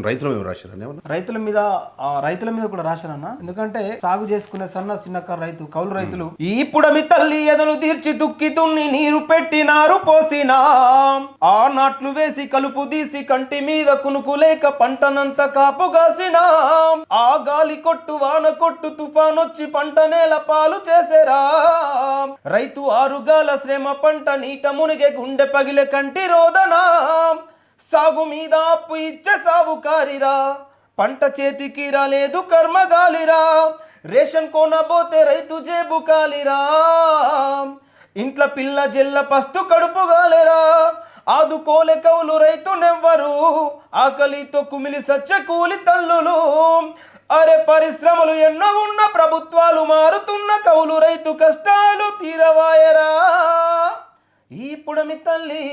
రైతుల మీద రాశారని రైతుల మీద కూడా రాశారన్న. ఎందుకంటే సాగు చేసుకునే సన్న చిన్నకారు రైతు కౌలు రైతులు ఇప్పుడమి తల్లి ఎదలు తీర్చి దుక్కితున్ని నీరు పెట్టినారు పోసినా ఆ నాట్లు వేసి కలుపు తీసి కంటి మీద కునుకు లేక పంటనంత కాపుగాసినా ఆ గాలి కొట్టు వాన కొట్టు తుఫానొచ్చి పంట నేల పాలు చేసేరా రైతు ఆరుగాల శ్రమ పంట నీట మునిగే గుండె పగిలే కంటి రోదనా సాగు మీద అప్పు ఇచ్చే సాగుకారిరా పంట చేతికి రాలేదు కర్మగాలిరా రేషన్ కొనబోతే రైతు జేబు కాలిరా ఇంట్ల పిల్ల జెల్ల పస్తు కడుపు గాలేరా ఆదుకోలే కౌలు రైతు నెవ్వరు ఆకలితో కుమిలి సచ్చ కూలి తల్లులు అరే పరిశ్రమలు ఎన్నో ఉన్న ప్రభుత్వాలు మారుతున్న కౌలు రైతు కష్టాలు తీరవాయరా ఈ పుడమి తల్లి